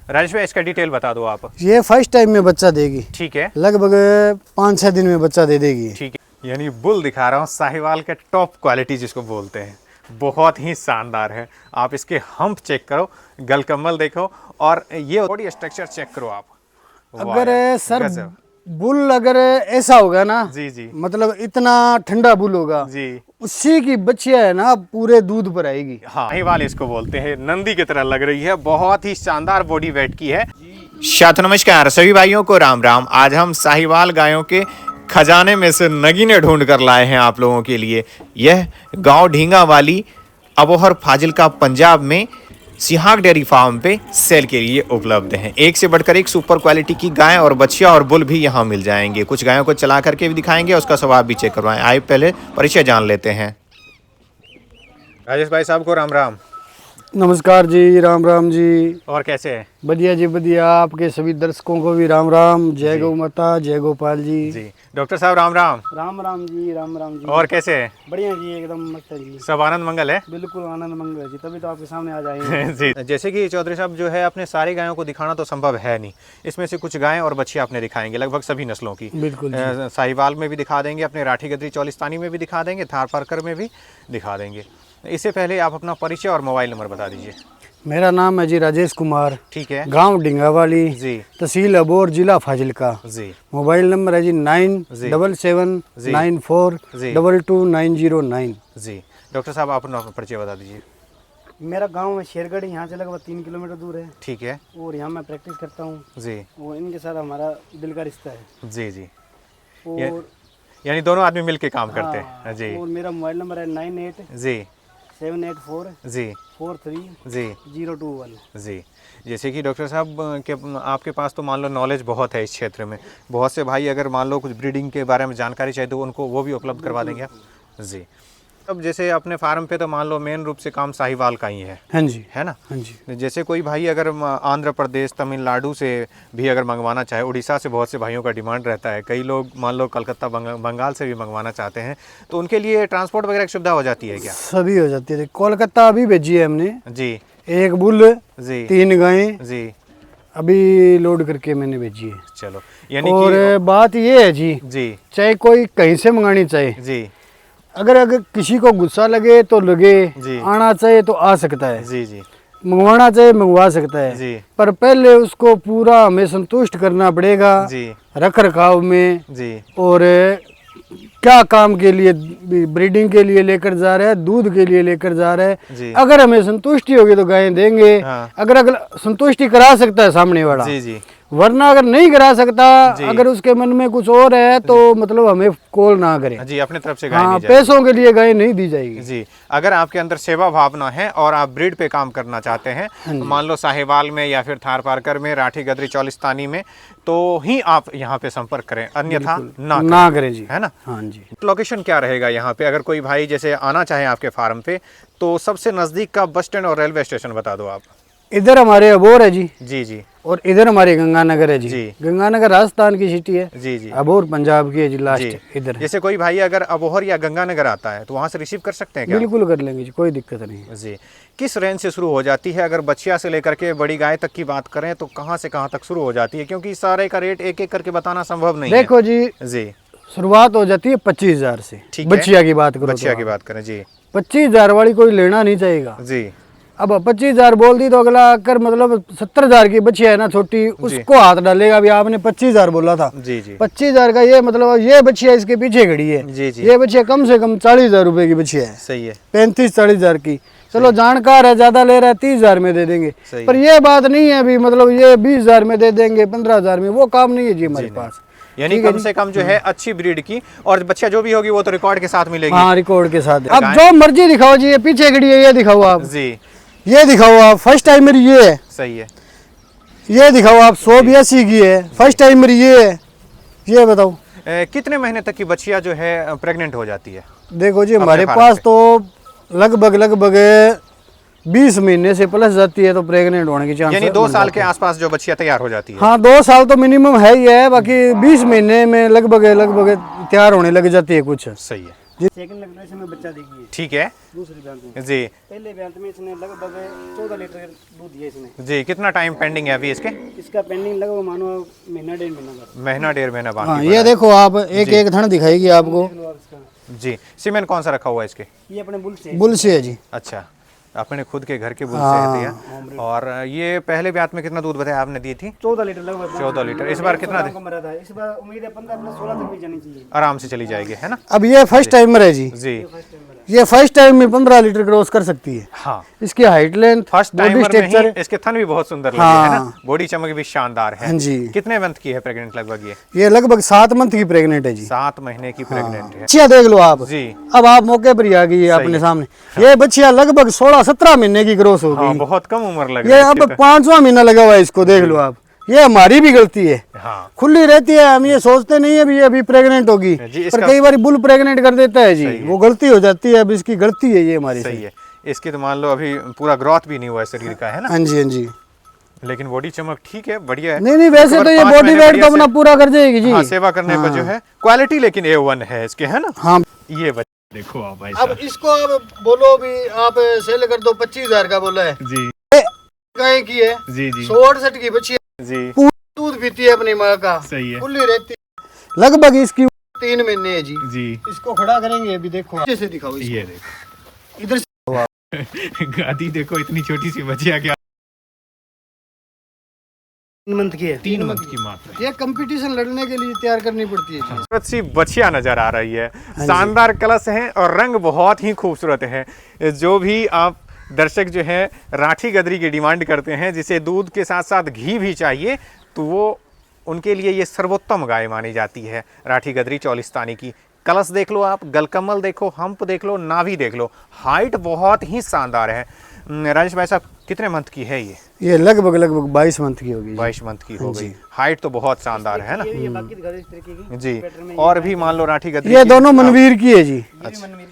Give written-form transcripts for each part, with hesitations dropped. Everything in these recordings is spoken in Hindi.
राजेश भाई इसका डिटेल बता दो आप। ये फर्स्ट टाइम में बच्चा देगी। ठीक है, लगभग 5-6 दिन में बच्चा दे देगी। ठीक है। यानी बुल दिखा रहा हूँ, साहिवाल के टॉप क्वालिटी जिसको बोलते हैं, बहुत ही शानदार है। आप इसके हम्प चेक करो, गलकम्मल देखो, और ये बॉडी स्ट्रक्चर चेक करो आप। अगर सर बुल अगर ऐसा होगा ना जी जी, मतलब इतना ठंडा बुल होगा जी, उसी की बच्चियां है ना पूरे दूध पर आएगी। हाँ, साहिवाल इसको बोलते हैं, नंदी की तरह लग रही है, बहुत ही शानदार बॉडी वेट की है। साथ नमस्कार सभी भाइयों को राम राम। आज हम साहिवाल गायों के खजाने में से नगीने ढूंढ कर लाए हैं आप लोगों के लिए। यह गांव ढींगा वाली अबोहर फाजिलका पंजाब में सिहाग डेयरी फार्म पे सेल के लिए उपलब्ध हैं। एक से बढ़कर एक सुपर क्वालिटी की गाय और बच्चियां और बुल भी यहाँ मिल जाएंगे। कुछ गायों को चला करके भी दिखाएंगे, उसका स्वभाव भी चेक करवाएं। आइए पहले परिचय जान लेते हैं। राजेश भाई साहब को राम राम। नमस्कार जी, राम राम जी। और कैसे है? बढ़िया जी बढ़िया। आपके सभी दर्शकों को भी राम राम। जय गौ माता, जय गोपाल जी। जी डॉक्टर साहब राम राम। राम राम जी, राम राम जी। और कैसे है? बढ़िया जी, एकदम मस्त है जी। सब आनंद मंगल है? बिल्कुल आनंद मंगल है जी, तभी तो आपके सामने आ जाएंगे। जी, जैसे कि चौधरी साहब जो है अपने सारी गायों को दिखाना तो संभव है नहीं, इसमें से कुछ गायें और बच्चियां आपने दिखाएंगे, लगभग सभी नस्लों की। बिल्कुल साहिवाल में भी दिखा देंगे, अपने राठी गद्री चौलिस्तानी में भी दिखा देंगे, थार पारकर में भी दिखा देंगे। इससे पहले आप अपना परिचय और मोबाइल नंबर बता दीजिए। मेरा नाम है जी राजेश कुमार। ठीक है। गांव ढिंगावाली जी, तहसील अबोहर, जिला फाजिलका। जी। मोबाइल नंबर है जी 9779422909। जी डॉक्टर साहब आप अपना परिचय बता दीजिए। मेरा गांव है शेरगढ़, यहाँ से लगभग 3 किलोमीटर दूर है। ठीक है। और यहाँ मैं प्रैक्टिस करता हूँ जी, और इनके साथ हमारा दिल का रिश्ता है। जी जी, और यानी दोनों आदमी मिलके काम करते हैं। जी। और मेरा मोबाइल नंबर है 98 जी 784 जी 43 021। जी। जैसे कि डॉक्टर साहब के आपके पास तो मान लो नॉलेज बहुत है इस क्षेत्र में, बहुत से भाई अगर मान लो कुछ ब्रीडिंग के बारे में जानकारी चाहिए तो उनको वो भी उपलब्ध करवा देंगे आप? जी। अब जैसे अपने फार्म पे तो मान लो मेन रूप से काम साहिवाल का ही है। हाँ जी, है ना? हाँ जी। जैसे कोई भाई अगर आंध्र प्रदेश, तमिलनाडु से भी अगर मंगवाना चाहे, उड़ीसा से बहुत से भाइयों का डिमांड रहता है, कई लोग मान लो कलकत्ता बंगाल से भी मंगवाना चाहते हैं, तो उनके लिए ट्रांसपोर्ट वगैरह की सुविधा हो जाती है क्या? सभी हो जाती है। कोलकाता अभी भेजी है हमने जी। 1 बुल जी 3 गायें जी। अभी लोड करके मैंने भेजी है। चलो, यानी और कि बात ये है जी, चाहे कोई कहीं से मंगानी चाहे जी, अगर किसी को गुस्सा लगे तो लगे, आना चाहे तो आ सकता है, जी जी, मंगवाना चाहे मंगवा सकता है जी, पर पहले उसको पूरा हमें संतुष्ट करना पड़ेगा जी, रख रखाव में जी, और क्या काम के लिए, ब्रीडिंग के लिए लेकर जा रहा है, दूध के लिए लेकर जा रहा है। अगर हमें संतुष्टि होगी तो गायें देंगे। हाँ। अगर संतुष्टि करा सकता है सामने वाला, जी जी, वरना अगर नहीं करा सकता, अगर उसके मन में कुछ और है तो मतलब हमें कॉल ना करें जी, अपने तरफ से गाय हाँ, नहीं जाएगी। पैसों के लिए गाय नहीं दी जाएगी। जी, अगर आपके अंदर सेवा भावना है और आप ब्रीड पे काम करना चाहते हैं, मान लो साहिवाल में या फिर थार पारकर में, राठी गद्री चौलिस्तानी में, तो ही आप यहाँ पे संपर्क करें, अन्यथा ना करें जी। है ना? हाँ जी। लोकेशन क्या रहेगा यहाँ पे? अगर कोई भाई जैसे आना चाहे आपके फार्म पे, तो सबसे नजदीक का बस स्टैंड और रेलवे स्टेशन बता दो आप। इधर हमारे अबोहर है जी। जी जी। और इधर हमारे गंगानगर है जी। गंगानगर राजस्थान की सिटी है। जी जी। अबोहर पंजाब की है जी, लास्ट इधर। जैसे कोई भाई अगर अबोहर या गंगानगर आता है तो वहाँ से रिसीव कर सकते हैं क्या? बिल्कुल कर लेंगे जी, कोई दिक्कत नहीं। जी। किस रेंज से शुरू हो जाती है? अगर बच्चिया से लेकर के बड़ी गाय तक की बात करें तो कहाँ से कहाँ तक शुरू हो जाती है? क्योंकि सारे का रेट एक एक करके बताना संभव नहीं है। देखो जी, शुरुआत हो जाती है 25,000 से। बच्चिया की बात करो, बच्चिया की बात करें जी, 25,000 वाली कोई लेना नहीं चाहेगा जी। अब 25,000 बोल दी तो अगला आकर मतलब 70,000 की बच्चिया है ना छोटी, उसको हाथ डालेगा। अभी आपने 25,000 बोला था जी जी। 25,000 का ये मतलब ये बच्चिया इसके पीछे खड़ी है जी जी। ये बच्चिया कम से कम 40,000 रुपए की बच्चिया है। सही है। 35-40,000 की। चलो जानकार है, ज्यादा ले रहा है 30,000 में दे देंगे, पर ये बात नहीं है अभी मतलब ये 20,000 में दे देंगे, 15,000 में, वो काम नहीं है जी हमारे पास। यानी कम से कम जो है अच्छी ब्रीड की, और बच्चा जो भी होगी वो तो रिकॉर्ड के साथ मिलेगी। हाँ, रिकॉर्ड के साथ। अब जो मर्जी दिखाओ जी, ये पीछे खड़ी है, ये दिखाओ आप जी, ये दिखाओ आप। फर्स्ट टाइमर ये है। सही है। ये दिखाओ आप, 182 की है, फर्स्ट टाइमर ये है। ये बताओ कितने महीने तक की बच्चिया जो है प्रेग्नेंट हो जाती है? देखो जी, हमारे पास तो लगभग 20 महीने से प्लस जाती है तो प्रेग्नेंट होने की चांस, यानी 2 साल के आसपास जो बच्चिया तैयार हो जाती है। हाँ, 2 साल तो मिनिमम है ही है, बाकी 20 महीने में लगभग तैयार होने लग जाती है कुछ। सही है। सेकंड लगने में बच्चा देखिए, ठीक है दूसरी ब्यांत में। जी पहले ब्यांत में इसने लगभग 14 लीटर दूध दिया इसने। जी। कितना टाइम पेंडिंग है अभी इसके? इसका पेंडिंग लगभग मानो महीना 1.5 महीना बस। महीना 1.5 महीना हाँ बाकी ये पड़ा देखो आप एक एक थन दिखाएगी आपको। देख लो आप इसका। है। जी। सीमेंट कौन सा रखा हुआ है इसके? ये अपने बुल से बुल से है जी। अच्छा, अपने खुद के घर के बुल हाँ। से दिया। और ये पहले ब्यात में कितना दूध बताया आपने दी थी? 14 लीटर लगभग। 14 लीटर। इस बार कितना दे? मरा था इस बार, उम्मीद है 15 प्लस 16 तक भी जानी चाहिए। आराम से चली जाएगी, है ना? अब ये फर्स्ट टाइमर है जी। जी ये फर्स्ट टाइम में 15 लीटर क्रॉस कर सकती है। हाँ। इसकी height length, first body timer में स्ट्रक्चर। ही इसके थन भी बहुत सुंदर लगे, है ना? हाँ। बॉडी चमक भी शानदार है। हाँ जी। कितने मंथ की है प्रेग्नेंट लगभग ये? ये लगभग 7 मंथ की प्रेग्नेंट है जी। 7 महीने की प्रेग्नेंट है। बच्चिया देख लो आप। जी। अब आप मौके पर ही आ गई है अपने सामने। ये बच्चिया लगभग 16-17 महीने की क्रॉस हो हाँ, गई। बहुत कम उम्र लग ये रही है अब इसकी तो। 5वां महीना लगा हुआ है इसको, देख लो आप। ये हमारी भी गलती है, हाँ खुली रहती है, हम ये सोचते नहीं है भी ये अभी प्रेग्नेंट होगी, जी, पर इसका- कई बार बुल प्रेग्नेंट कर देता है जी। सही है। वो गलती हो जाती है, अब इसकी गलती है ये हमारी। सही है। इसकी तो मान लो अभी पूरा ग्रोथ भी नहीं हुआ है शरीर का, है ना? हाँ जी, हाँ जी। लेकिन बॉडी चमक ठीक है, बढ़िया है। नहीं वैसे एक तो बार ये 5 बॉडी महीने वेट बढ़िया तो अपना से- पूरा कर जाएगी जी। हाँ, सेवा करने पर जो है क्वालिटी लेकिन A1 है इसके, है ना? हाँ। ये बच्चा देखो आप भाई अब साहब। इसको अब बोलो भी आप सेल कर दो, 25,000 का बोला है। जी गाय की है, जी जी 168 की बच्ची है, जी। दूध पीती है अपनी माँ का, सही है। खुली रहती है। लगभग इसकी 3 महीने है जी। जी इसको खड़ा करेंगे अभी, देखो जैसे दिखाओ इसको। ये देखो इधर से गादी देखो, इतनी छोटी सी बच्चिया क्या 3 मंथ की है। 3 मंथ की मात्र। ये कंपटीशन लड़ने के लिए तैयार करनी पड़ती है जी। खूबसूरत सी बच्चिया नजर आ रही है, शानदार कलश है और रंग बहुत ही खूबसूरत है। जो भी आप दर्शक जो है राठी गदरी की डिमांड करते हैं, जिसे दूध के साथ साथ घी भी चाहिए, तो वो उनके लिए ये सर्वोत्तम गाय मानी जाती है, राठी गदरी चौलिस्तानी की। कलश देख लो आप, गलकमल देखो, हम्प देख लो, नाभि देख लो, हाइट बहुत ही शानदार है। राजेश भाई साहब, कितने मंथ की है ये? लगभग 22 मंथ की होगी। 22 मंथ की हो गई। हाइट तो बहुत शानदार है ना? ये बाकी दिखा दो इस तरीके की। जी। पैटर्न में और भी मान लो राठी गदरी ये की- दोनों मनवीर की है जी।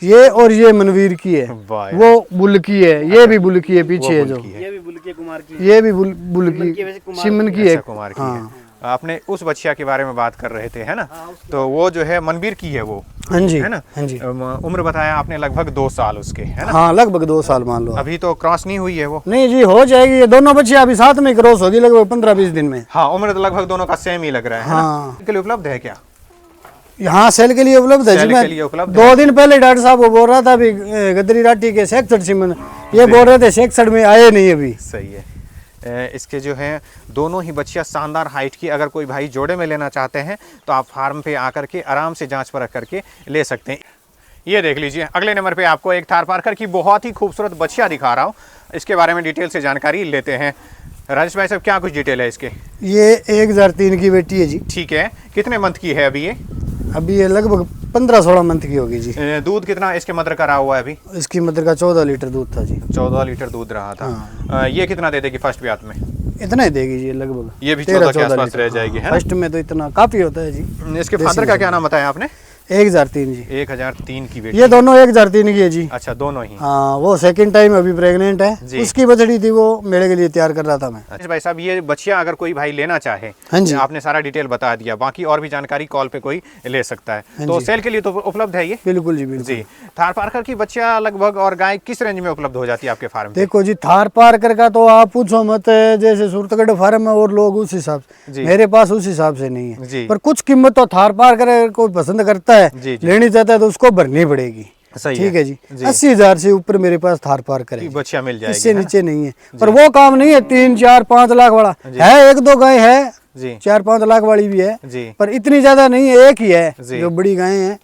ये और ये मनवीर की है, वाह यार। वो बुल की है, ये भी बुल की है पीछे है बुल जो। की है। ये भी बुल के कुमार की। ये भी बुल की की, वैसे कुमार सिमन की है। अच्छा, कुमार की है। आपने उस बच्चिया के बारे में बात कर रहे थे, है ना? तो वो जो है मनवीर की है वो, हाँ जी, है ना? हाँ जी। उम्र बताया आपने लगभग 2 साल उसके, है ना? हाँ लगभग 2 साल मान लो आप। अभी तो क्रॉस नहीं हुई है वो? नहीं जी, हो जाएगी। ये दोनों बच्चे अभी साथ में क्रॉस होगी लगभग 15-20 दिन में। हाँ, उम्र तो लगभग दोनों का सेम ही लग रहा है ना? हाँ। के लिए उपलब्ध है क्या? यहाँ सेल के लिए उपलब्ध है जी। सेल मैं के लिए उपलब्ध 2 दिन पहले डॉक्टर साहब वो बोल रहा था अभी गदरी राठी के 66 सिमन, ये बोल रहे थे 66 में आए नहीं अभी। सही है। इसके जो है दोनों ही बच्चियां शानदार हाइट की, अगर कोई भाई जोड़े में लेना चाहते हैं तो आप फार्म पे आकर के आराम से जांच परख करके ले सकते हैं। ये देख लीजिए, अगले नंबर पे आपको एक थार पारकर की बहुत ही खूबसूरत बच्चिया दिखा रहा हूँ। इसके बारे में डिटेल से जानकारी लेते हैं। राजेश भाई साहब, क्या कुछ डिटेल है इसके? ये 1003 की बेटी है जी। ठीक है। कितने मंथ की है अभी ये? अभी ये लगभग 15-16 मंथ की होगी जी। दूध कितना इसके मदर का रहा हुआ है अभी? इसकी मदर का 14 लीटर दूध था जी। 14 लीटर दूध रहा था। ये कितना दे देगी फर्स्ट ब्यात में? इतना ही देगी जी लगभग। ये भी 14 के आसपास रह जाएगी, है ना? फर्स्ट में तो इतना काफी होता है जी। इसके फादर का क्या नाम बताया आपने? 1003 जी। 1003 की बेटी। ये दोनों 1003 की है जी। अच्छा, दोनों ही। हाँ, वो सेकंड टाइम अभी प्रेग्नेंट जी। है। उसकी बछड़ी थी, वो मेरे के लिए तैयार कर रहा था मैं। अच्छा भाई साहब, ये बच्चियां अगर कोई भाई लेना चाहे, हाँ जी। आपने सारा डिटेल बता दिया, बाकी और भी जानकारी कॉल पे कोई ले सकता है, हाँ तो जी। सेल के लिए तो उपलब्ध है ये? बिल्कुल जी, बिल्कुल जी। थार पारकर की बच्चियां लगभग और गाय किस रेंज में उपलब्ध हो जाती है आपके फार्म पे? देखो जी, थार पारकर का तो आप पूछो मत, जैसे सूरतगढ़ फार्म है और लोग उस हिसाब से, जी। मेरे पास उस हिसाब से नहीं जी। है। पर कुछ कीमत तो थार पारकर कोई पसंद करता है, जी, जी। लेनी चाहता है तो उसको भरनी पड़ेगी। सही ठीक है जी। जी। 80,000 से ऊपर मेरे पास थार पारकर है, बच्चियां मिल जाएगी, इससे है ना? नीचे नहीं है। पर वो काम नहीं है 3-4-5 लाख वाला है। 1-2 गाय है जी 4-5 लाख वाली भी है, जी पर इतनी ज्यादा नहीं है। एक ही है जी। जो बड़ी गायें हैं,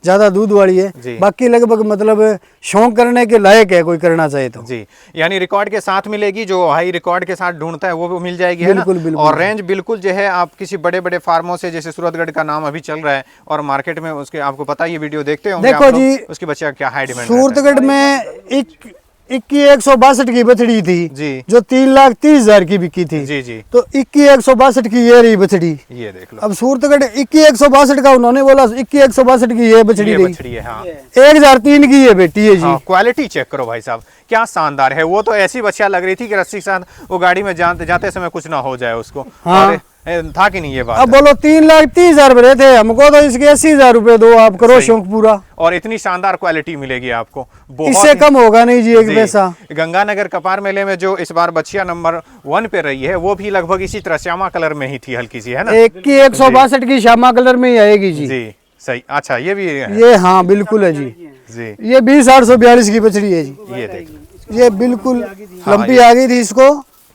ज्यादा दूध वाली है। जी। बाकी लगभग मतलब शौक करने के लायक है, कोई करना चाहे तो। जी। यानी रिकॉर्ड के साथ मिलेगी, जो हाई रिकॉर्ड के साथ ढूंढता है वो भी मिल जाएगी, है ना? बिल्कुल, बिल्कुल। और रेंज बिल्कुल जो है आप किसी बड़े बड़े फार्मों से, जैसे सूरतगढ़ का नाम अभी चल रहा है और मार्केट में उसके आपको पता है, ये वीडियो देखते होंगे देखो आप लोग, जी, उसकी बच्चियां क्या हाई डिमांड सूरतगढ़ में 2162 की बछड़ी थी जी। जो 3,30,000 की बिकी थी। जी जी। तो 2162 की ये रही बछड़ी। ये देख लो, अब सूरतगढ़ 2162 का उन्होंने बोला, 2162 की ये बछड़ी ये रही। बछड़ी है। हाँ 1003 की ये बेटी है जी। हाँ, क्वालिटी चेक करो भाई साहब, क्या शानदार है। वो तो ऐसी बच्चियां लग रही थी कि रस्सी के साथ वो गाड़ी में जाते समय कुछ ना हो जाए उसको। हाँ। और था कि नहीं ये बात? अब बोलो 3,30,000 रहे थे, हमको तो इसके 80,000 रुपए दो, आप करो सही। शौक पूरा। और इतनी शानदार क्वालिटी मिलेगी आपको, बहुत इससे ही- कम होगा नहीं जी एक जी। पैसा। गंगानगर कपार मेले में जो इस बार बच्चिया नंबर 1 पे रही है वो भी लगभग इसी तरह श्यामा कलर में ही थी, हल्की सी, है ना? एक की 162 की श्यामा कलर में ही आएगी जी। जी सही। अच्छा ये भी है। ये हाँ बिल्कुल है जी। जी ये 20,842 की बछड़ी है जी। ये देख, ये बिल्कुल हाँ, लंबी ये- आ गई थी इसको,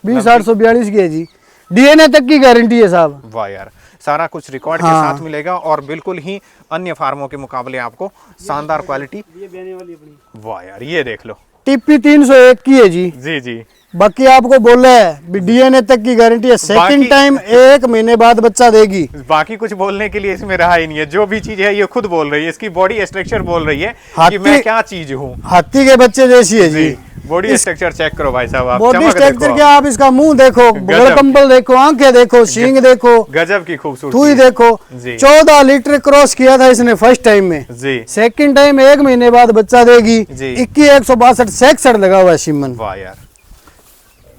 20,842 की है जी। डीएनए तक की गारंटी है साहब। वाह यार, सारा कुछ रिकॉर्ड के हाँ। साथ मिलेगा और बिल्कुल ही अन्य फार्मों के मुकाबले आपको शानदार क्वालिटी। ये बहने वाली अपनी। वाह यार, ये देख लो। टिप्पी 301 की है जी। जी जी बाकी आपको बोले है डीएनए तक की गारंटी है। सेकंड बाकी- टाइम 1 महीने बाद बच्चा देगी। बाकी कुछ बोलने के लिए इसमें रहा ही नहीं है, जो भी चीज है ये खुद बोल रही है, इसकी बॉडी स्ट्रक्चर बोल रही है कि हाथी- मैं क्या चीज हूँ। हाथी के बच्चे जैसी है जी। बॉडी स्ट्रक्चर चेक करो भाई साहब, आप बॉडी चमक स्ट्रक्चर देखो, क्या, आप इसका मुंह देखो, गजब। कंबल देखो, आंखें देखो, सींग देखो, गजब की थुई खूबसूरती। देखो। जी। 14 लीटर क्रॉस किया था इसने फर्स्ट टाइम में। जी सेकंड टाइम 1 महीने बाद बच्चा देगी। जी। 21,162 66 लगा हुआ है सिमन। वाह यार।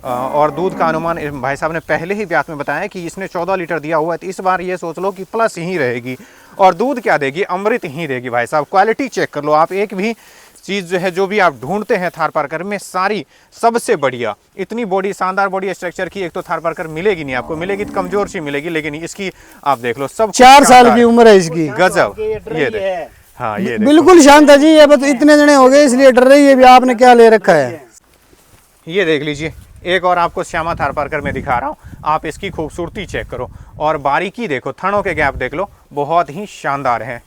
और दूध का अनुमान भाई साहब ने पहले ही ब्यात में बताया कि इसने 14 लीटर दिया हुआ है, तो इस बार ये सोच लो कि प्लस ही रहेगी। और दूध क्या देगी? अमृत ही देगी भाई साहब। क्वालिटी चेक कर लो आप, एक भी चीज़ जो है, जो भी आप ढूंढते हैं थार पारकर में, सारी सबसे बढ़िया। इतनी बॉडी, शानदार बॉडी स्ट्रक्चर की एक तो थार पारकर मिलेगी नहीं आपको, मिलेगी तो कमजोर सी मिलेगी, लेकिन इसकी आप देख लो सब 4 साल शानदार की है। उम्र है इसकी। गजब। ये डर ये रही देख, है। हाँ ये देखो। बिल्कुल शांत है जी। ये बस इतने जने हो गए इसलिए डर रही है। भी आपने क्या ले रखा है? ये देख लीजिए, एक और आपको श्यामा थार पारकर में दिखा रहा हूँ, आप इसकी खूबसूरती चेक करो और बारीकी देखो, थनों के गैप देख लो, बहुत ही शानदार है।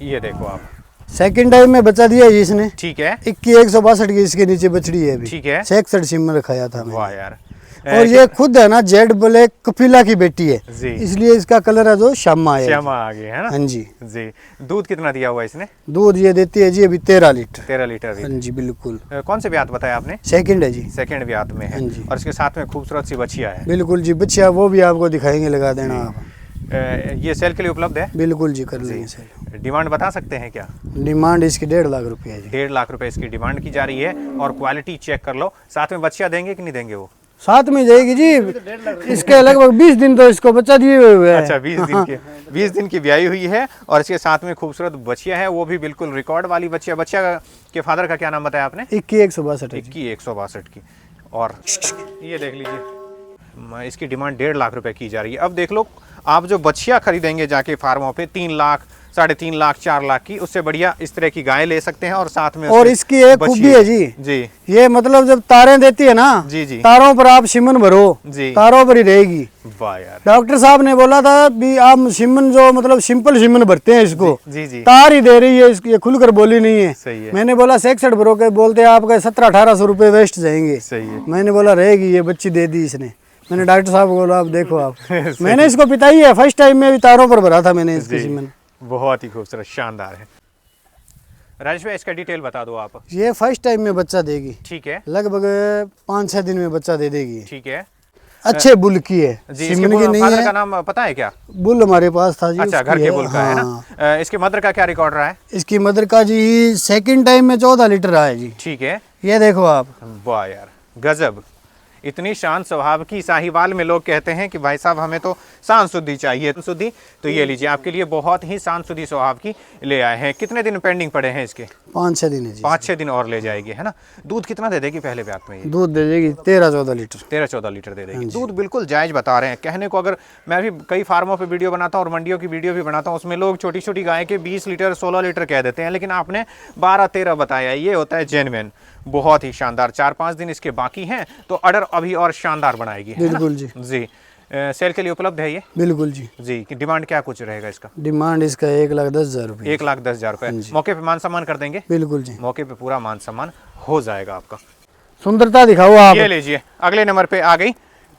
ये देखो आप। सेकंड टाइम में बच्चा दिया जी इसने। ठीक है 21,162 की इसके नीचे बछड़ी है अभी। ठीक है। 66 सिमन रखाया था मैंने। वाह यार। और ये खुद है ना जेड ब्लैक कपिला की बेटी है, जी। इसलिए इसका कलर है जो श्यामा है। श्यामा आ गई है ना? हाँ जी। जी। दूध कितना दिया हुआ इसने? दूध ये देती है जी अभी 13 लीटर। 13 लीटर हाँ भी। जी बिल्कुल। कौन से ब्यात बताया आपने? सेकंड है जी। सेकंड ब्यात में है। हाँ जी। और इसके साथ में खूबसूरत सी बछिया है। बिल्कुल जी, बच्चा वो भी आपको दिखाएंगे, लगा देना आप। ये सेल के लिए उपलब्ध है? बिल्कुल जी, कर लेंगे सर। डिमांड बता सकते हैं क्या? डिमांड इसकी 1.5 लाख रुपया है जी। 1.5 लाख रुपए इसकी डिमांड की जा रही है। और क्वालिटी चेक कर लो, साथ में बच्चिया देंगे कि नहीं देंगे वो? साथ में जाएगी जी। इसके लगभग 20 दिन तो इसको बच्चा दिए हुए हैं। अच्छा 20 दिन की ब्याई हुई है और इसके साथ में खूबसूरत बच्चिया है, वो भी बिल्कुल रिकॉर्ड वाली बच्चिया। बच्चिया के फादर का क्या नाम बताया आपने? 21,162 है जी। 21,162 की। और ये देख लीजिए, इसकी डिमांड 1.5 लाख रुपए की जा रही है। अब देख लो, आप जो बच्चिया खरीदेंगे जाके फार्मों पे 3 लाख, 3.5 लाख, 4 लाख की, उससे बढ़िया इस तरह की गाय ले सकते हैं। और साथ में और उसके इसकी एक बछिए। खूबी है जी। जी ये मतलब जब तारें देती है ना, जी जी तारों पर आप सिमन भरो, जी। तारों पर ही रहेगी। वाह यार। डॉक्टर साहब ने बोला था भी आप सिमन जो मतलब सिंपल सिमन भरते हैं इसको, जी जी तार ही दे रही है इसकी, ये खुलकर बोली नहीं है। सही है। मैंने बोला 66 भरो के, बोलते आपके 1700-1800 रुपए वेस्ट जाएंगे। सही है। मैंने बोला रहेगी, ये बच्ची दे दी इसने। मैंने डॉक्टर साहब को बोला आप देखो आप मैंने इसको पिताई है, फर्स्ट टाइम में भी तारों पर भरा था मैंने इसकी जी, सिमन। बहुत ही खूबसूरत, शानदार है। राजेश भाई इसका डिटेल बता दो आप। ये फर्स्ट टाइम में बच्चा देगी, ठीक है लगभग 5-6 दिन में बच्चा दे देगी। ठीक है अच्छे बुल की है, जी। इसके सिमन की नहीं फादर है। का नाम पता है क्या? बुल हमारे पास था जी। अच्छा, उसकी घर के है। बुल का है हाँ। ना? इसके मदर का क्या रिकॉर्ड रहा है? इसकी मदर का जी सेकंड टाइम में 14 लीटर आया जी। ठीक है। ये देखो आप। वाह यार, गजब। इतनी शांत स्वभाव की साहिवाल में लोग कहते हैं कि भाई साहब हमें तो शांत शुद्धि चाहिए, शुद्धि। तो ये लीजिए, आपके लिए बहुत ही शांत शुद्धि स्वभाव की ले आए हैं। कितने दिन पेंडिंग पड़े हैं इसके? 5-6 दिन है जी। 5-6 दिन और ले जाएगी, है ना? दूध कितना दे देगी पहले ब्यात में? ये दूध दे देगी 13-14 लीटर। 13-14 लीटर दे देगी। दूध बिल्कुल जायज बता रहे हैं। कहने को, अगर मैं भी कई फार्मों पे वीडियो बनाता हूँ और मंडियों की वीडियो भी बनाता हूँ, उसमें लोग छोटी छोटी गाय के 20 लीटर 16 लीटर कह देते हैं, लेकिन आपने 12-13 बताया। ये होता है जेन्युइन। बहुत ही शानदार। 4-5 दिन इसके बाकी हैं तो अडर अभी और शानदार बनाएगी, है ना? बिल्कुल जी। जी। सेल के लिए उपलब्ध है ये? बिल्कुल जी। जी। कि डिमांड क्या कुछ रहेगा इसका? डिमांड इसका 1,10,000 रुपये। 1,10,000 रुपये। मौके पे मान सम्मान कर देंगे? बिल्कुल जी, मौके पे पूरा मान सम्मान हो जाएगा आपका। सुंदरता दिखाओ आप। ये लीजिए, अगले नंबर पे आ गई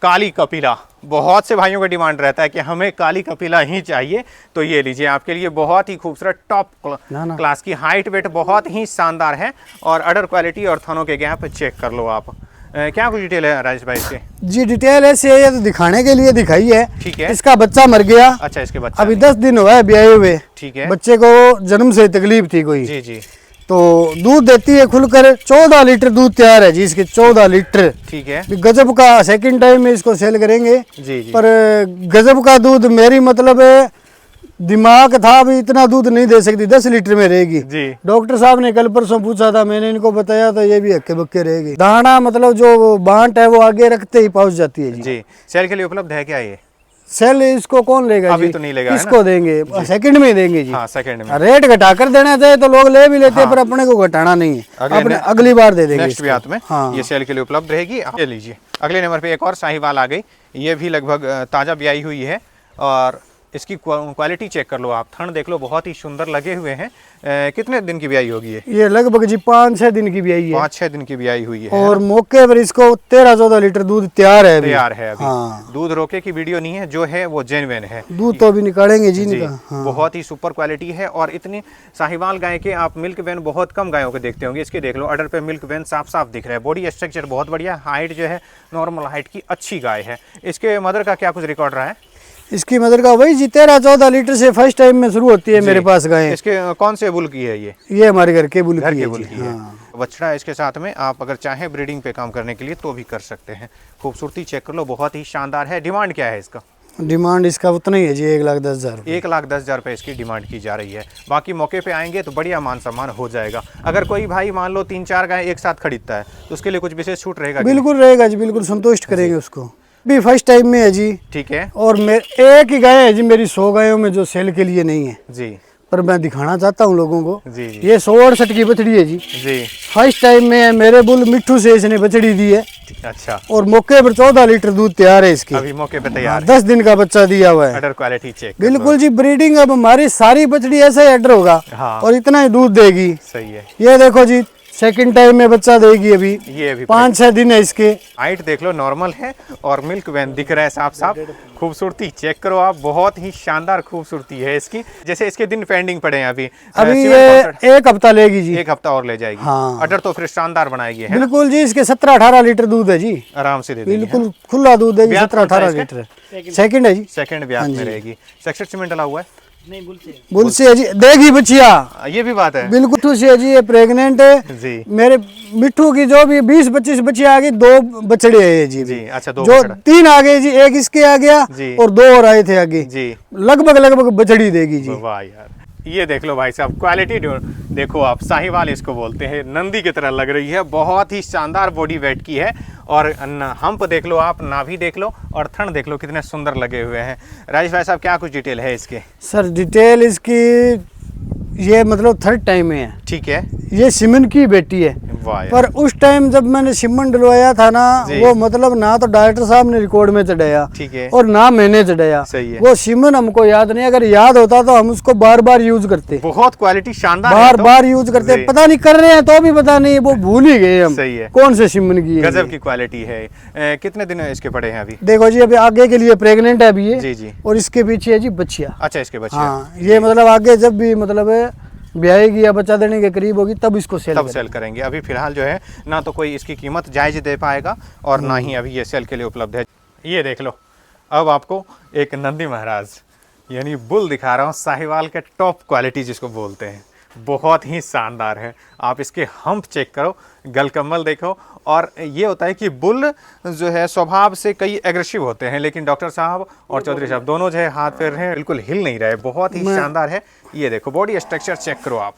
काली कपिला। बहुत से भाइयों का डिमांड रहता है कि हमें काली कपिला ही चाहिए, तो ये लीजिए आपके लिए बहुत ही खूबसूरत टॉप ना। क्लास की। हाइट वेट बहुत ही शानदार है और अडर क्वालिटी और थनों के गैप चेक कर लो आप। क्या कुछ डिटेल है राजेश भाई इसके? जी डिटेल ऐसे है, ये तो दिखाने के लिए दिखाई है। ठीक है। इसका बच्चा मर गया। अच्छा, इसके बच्चे अभी 10 दिन हुआ है ब्याहे हुए। ठीक है। बच्चे को जन्म से तकलीफ थी कोई। जी जी तो दूध देती है खुलकर 14 लीटर दूध तैयार है जी इसके, 14 लीटर। ठीक है। गजब का, सेकंड टाइम में इसको सेल करेंगे जी जी। पर गजब का दूध। मेरी मतलब दिमाग था अभी इतना दूध नहीं दे सकती, 10 लीटर में रहेगी जी। डॉक्टर साहब ने कल परसों पूछा था, मैंने इनको बताया था ये भी हक्के बक्के रहेगी। दाना मतलब जो बांट है वो आगे रखते ही पहुंच जाती है जी। सेल के लिए उपलब्ध है क्या ये? सेल इसको कौन लेगा अभी जी? तो नहीं लेगा, किसको देंगे? सेकंड में देंगे जी। हाँ, सेकंड में। रेट घटा कर देना चाहिए तो लोग ले भी लेते हैं, पर अपने को घटाना नहीं है, अपने अगली बार दे देंगे नेक्स्ट ब्यात में। हाँ। ये सेल के लिए उपलब्ध रहेगी, ये लीजिए। अगले नंबर पे एक और साहिवाल आ गई, ये भी लगभग ताज़ा ब्याई हुई है और इसकी क्वालिटी चेक कर लो आप, थन देख लो, बहुत ही सुंदर लगे हुए हैं। कितने दिन की ब्याई होगी ये लगभग जी 5-6 दिन की ब्याई है। 5-6 दिन की ब्याई हुई है और मौके पर इसको 13-14 लीटर दूध तैयार है अभी। तैयार है अभी। हाँ। दूध रोके की वीडियो नहीं है, जो है वो जेन्युइन है। दूध तो अभी निकालेंगे जी जी, इनका। हाँ। बहुत ही सुपर क्वालिटी है। और इतनी साहिवाल गाय के आप मिल्क वैन बहुत कम गायों के देखते होंगे, इसके देख लो अडर पे मिल्क वैन साफ साफ दिख रहा है। बॉडी स्ट्रक्चर बहुत बढ़िया, हाइट जो है नॉर्मल हाइट की अच्छी गाय है। इसके मदर का क्या कुछ रिकॉर्ड रहा है? इसकी मदर का वही जी 13-14 लीटर से फर्स्ट टाइम में शुरू होती है मेरे पास गाय। इसके कौन से बुल की है ये हमारे घर के बुल घर की के है बुल जी। की है। हाँ। बछड़ा इसके साथ में आप अगर चाहें ब्रीडिंग पे काम करने के लिए तो भी कर सकते हैं। खूबसूरती चेक कर लो, बहुत ही शानदार है। डिमांड क्या है इसका? डिमांड इसका उतना ही है जी, 1,10,000। 1,10,000 रुपये इसकी डिमांड की जा रही है। बाकी मौके पे आएंगे तो बढ़िया मान सम्मान हो जाएगा। अगर कोई भाई मान लो 3-4 गाय एक साथ खरीदता है तो उसके लिए कुछ विशेष छूट रहेगा? बिल्कुल रहेगा जी, बिल्कुल संतुष्ट करेंगे उसको। भी फर्स्ट टाइम में है जी। ठीक है। और एक ही गाय है जी मेरी 100 गायों में जो सेल के लिए नहीं है जी। पर मैं दिखाना चाहता हूँ लोगों को। जी जी। ये 168 की बछड़ी है जी। जी। फर्स्ट टाइम में है, मेरे बुल मिट्ठू से इसने बछड़ी दी है। अच्छा। और मौके पर 14 लीटर दूध तैयार है इसकी। अभी मौके पे तैयार है। 10 दिन का बच्चा दिया हुआ है। अडर क्वालिटी चेक। बिल्कुल जी, ब्रीडिंग अब हमारी सारी बछड़ी ऐसा ही अडर होगा। हाँ। और इतना ही दूध देगी। सही है। ये देखो जी सेकंड टाइम में बच्चा देगी अभी। ये अभी 5-6 दिन है इसके। हाइट देख लो नॉर्मल है और मिल्क वैन दिख रहा है साफ साफ। खूबसूरती चेक करो आप, बहुत ही शानदार खूबसूरती है इसकी। जैसे इसके दिन पेंडिंग पड़े हैं अभी ये 1 हफ्ता लेगी जी। 1 हफ्ता और ले जाएगी। हाँ। अडर तो फिर शानदार बनाएगी है। बिल्कुल जी, इसके 17-18 लीटर दूध है जी। आराम से दे देगी। बिल्कुल खुला दूध देगी। ब्याज कौन सा 17-18 है लीटर सेकंड है जी। सेकंड ब्याज में रहेगी। सेक्सेट सीमेंट डला हुआ है? नहीं, बुल से। बुल से है जी, देगी बच्चिया। ये भी बात है। बिल्कुल ठूसी है जी, ये प्रेग्नेंट है जी। मेरे मिट्ठू की जो भी 20-25 बच्चियां आ गई, 2 बछड़े है ये जी। जी। अच्छा, 2 जो बछड़ा। 3 आ गए जी, एक इसके आ गया जी। और 2 और आए थे आगे। जी। लगभग बछड़ी देगी जी। वाह यार, ये देख लो भाई साहब, क्वालिटी देखो आप। साहिवाल इसको बोलते हैं, नंदी की तरह लग रही है, बहुत ही शानदार बॉडी वेट की है। और हम्प देख लो आप, नाभि देख लो और थन देख लो, कितने सुंदर लगे हुए हैं। राजेश भाई साहब, क्या कुछ डिटेल है इसके? सर डिटेल इसकी ये मतलब 3rd टाइम में है। ठीक है। ये सिमन की बेटी है। वाह यार। पर उस टाइम जब मैंने सिमन डलवाया था ना, वो मतलब ना तो डॉक्टर साहब ने रिकॉर्ड में चढ़ाया। ठीक है। और ना मैंने चढ़ाया। सही है। वो सिमन हमको याद नहीं, अगर याद होता तो हम उसको बार बार यूज करते। बहुत क्वालिटी शानदार है बार तो। बार यूज करते, जी। पता नहीं कर रहे हैं तो भी पता नहीं, वो भूल ही गए हम। सही है। कौन से सिमन की है गजब ये। की क्वालिटी है। कितने दिन इसके पड़े हैं अभी? देखो जी, अभी आगे के लिए प्रेग्नेंट है अभी ये। जी जी। और इसके पीछे है जी बच्चिया। अच्छा, इसके बच्चे हाँ, ये मतलब आगे जब भी मतलब ब्याहेगी या बच्चा देने के करीब होगी तब इसको सेल तब सेल करेंगे। अभी फिलहाल जो है ना तो कोई इसकी कीमत जायज दे पाएगा और ना ही अभी ये सेल के लिए उपलब्ध है। ये देख लो, अब आपको एक नंदी महाराज यानी बुल दिखा रहा हूँ, साहिवाल के टॉप क्वालिटी जिसको बोलते हैं। बहुत ही शानदार है। आप इसके हम्प चेक करो, गलकम्मल देखो। और ये होता है कि बुल जो है स्वभाव से कई एग्रेसिव होते हैं, लेकिन डॉक्टर साहब और चौधरी साहब दोनों जो है हाथ पैर हैं, बिल्कुल हिल नहीं रहे। बहुत ही शानदार है। ये देखो बॉडी स्ट्रक्चर चेक करो आप।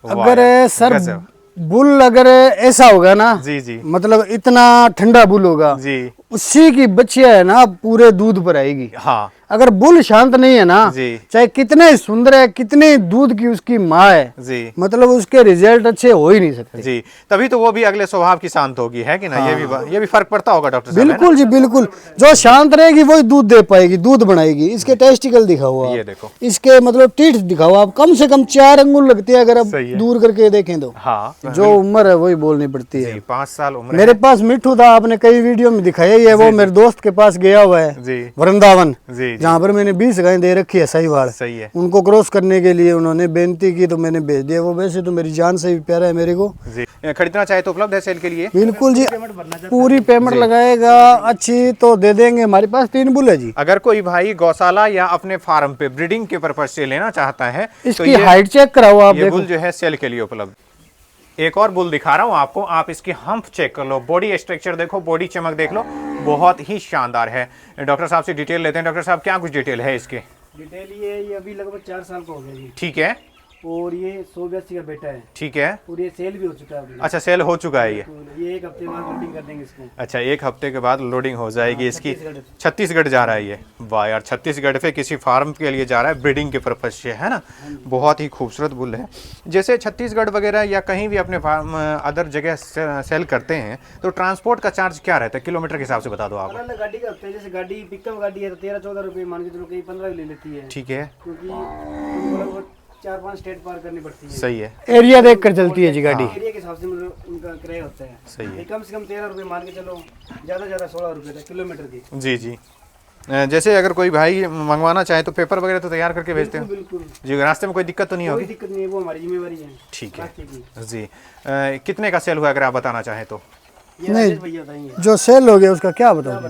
अगर सर बुल अगर ऐसा होगा ना जी जी, मतलब इतना ठंडा बुल होगा जी, उसी की बच्चियां है ना पूरे दूध पर आएगी। हाँ अगर बुल शांत नहीं है ना, जी, चाहे कितने सुंदर है, कितने दूध की उसकी माँ है, जी, मतलब उसके रिजल्ट अच्छे हो ही नहीं सकते। जी, तभी तो वो भी अगले स्वभाव की शांत होगी, है कि ना? हाँ। ये भी फर्क पड़ता होगा डॉक्टर साहब। बिल्कुल जी बिल्कुल, जो शांत रहेगी वही दूध दे पाएगी, दूध बनाएगी। इसके टेस्टिकल दिखाओ आप, ये देखो, इसके मतलब टीथ दिखाओ आप, कम से कम 4 अंगुल लगते हैं अगर आप सही है। दूर करके देखें तो। हाँ, जो उम्र है वही बोलनी पड़ती है। 5 साल उम्र मेरे पास मिट्ठू था, आपने कई वीडियो में दिखाया ही है, वो मेरे दोस्त के पास गया हुआ है जी, वृंदावन, जी, जहाँ पर मैंने 20 गायें दे रखी है साहिवाल। सही है उनको क्रॉस करने के लिए उन्होंने बेनती की तो मैंने भेज दिया। वो वैसे तो मेरी जान से भी प्यारा है मेरे को जी। खरीदना चाहे तो उपलब्ध है सेल के लिए? बिल्कुल जी, पूरी पेमेंट लगाएगा अच्छी तो दे देंगे। हमारे पास 3 बुल है जी। अगर कोई भाई गौशाला या अपने फार्म पे ब्रीडिंग के पर्पज से लेना चाहता है इसकी हाइट चेक कराओ आप, ये देखो बुल जो है सेल के लिए उपलब्ध। एक और बुल दिखा रहा हूँ आपको, आप इसकी हम्प चेक कर लो, बॉडी स्ट्रक्चर देखो, बॉडी चमक देख लो, बहुत ही शानदार है। डॉक्टर साहब से डिटेल लेते हैं। डॉक्टर साहब क्या कुछ डिटेल है इसके? डिटेल ये अभी लगभग 4 साल का हो गया जी, ठीक है, और ये 182 का बेटा है, ठीक है। और ये सेल भी हो चुका है अभी। अच्छा, सेल हो चुका है ये? तो ये 1 हफ्ते बाद लोडिंग कर देंगे इसको। अच्छा, 1 हफ्ते के बाद लोडिंग हो जाएगी इसकी। छत्तीसगढ़। छत्तीसगढ़ जा रहा है ये? वाह यार, छत्तीसगढ़ पे किसी फार्म के लिए जा रहा है, ब्रीडिंग के पर्पज से, है ना। बहुत ही खूबसूरत बुल है। जैसे छत्तीसगढ़ वगैरह या कहीं भी अपने फार्म अदर जगह सेल करते हैं तो ट्रांसपोर्ट का चार्ज क्या रहता है? किलोमीटर के हिसाब से बता दो आप। अलग अलग गाड़ी का होता है, जैसे गाड़ी पिकअप गाड़ी है तो 13-14 रुपये मान के चलो, कहीं 15 भी ले लेती है, ठीक है, क्योंकि उनको लगभग 4-5 स्टेट पार करनी पड़ती है। सही है, एरिया देख कर चलती है जी गाड़ी। एरिया के हिसाब से मतलब उनका किराया होता है। सही है। ये कम से कम 13 रुपये मान के चलो, ज़्यादा 16 रुपये तक किलोमीटर की। जी जी। जैसे अगर कोई भाई मंगवाना चाहे तो पेपर वगैरह तो तैयार करके भेजते हो बिल्कुल, जी? रास्ते में कोई दिक्कत तो नहीं कोई होगी? दिक्कत नहीं है, वो हमारी जिम्मेवारी है। ठीक है रास्ते की। जी। कितने का सेल हुआ अगर आप बताना चाहें तो? ये राजेश भैया बताएंगे। जो सेल हो गया उसका क्या बताऊं?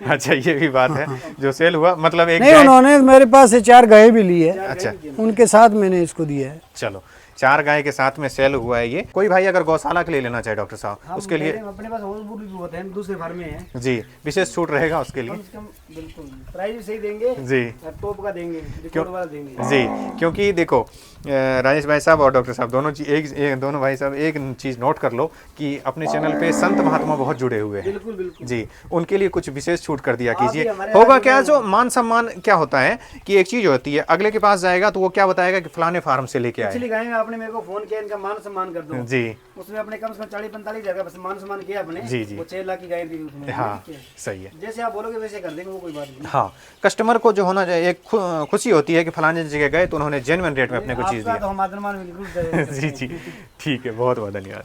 अच्छा, ये भी बात है, जो सेल हुआ मतलब एक नहीं, गाय- उन्होंने मेरे पास से 4 गाय भी ली है, अच्छा, उनके साथ मैंने इसको दिया है। चलो, 4 गाय के साथ में सेल हुआ है ये। कोई भाई अगर गौशाला के लिए लेना चाहे डॉक्टर साहब, हम उसके लिए? अपने पास और भी होते हैं, दूसरे फार्म में है, जी, विशेष छूट रहेगा उसके लिए? कम से कम बिल्कुल प्राइस भी सही देंगे जी और टॉप का देंगे, रिकॉर्ड वाला देंगे। जी, क्योंकि देखो राजेश भाई साहब और डॉक्टर साहब दोनों भाई साहब एक चीज़ नोट कर लो कि अपने चैनल पे संत महात्मा बहुत जुड़े हुए हैं बिल्कुल बिल्कुल जी, उनके लिए कुछ विशेष छूट कर दिया आप भी कीजिए। हमारे होगा राज्य क्या, में- जो मान सम्मान क्या होता है कि एक चीज़ होती है, अगले के पास जाएगा तो वो क्या बताएगा कि फलाने फार्म से लेके आए। पिछली गाय में आपने मेरे को फोन किया, इनका मान सम्मान कर दो, जी उसमें अपने कम से कम 40-45 जगह बस मान सम्मान किया अपने। जी, जी। वो 6 लाख की गाय थी उसमें। हाँ, ठीक है। सही है। जैसे आप बोलोगे वैसे कर देंगे, वो कोई बात नहीं। हाँ, कस्टमर को जो होना चाहिए, एक खुशी होती है कि फलाने जगह गए तो उन्होंने जेन्युइन रेट में अपने को चीज़ आपका दिया। तो हम आदरमान बिल्कुल जी जी, ठीक है, बहुत बहुत धन्यवाद।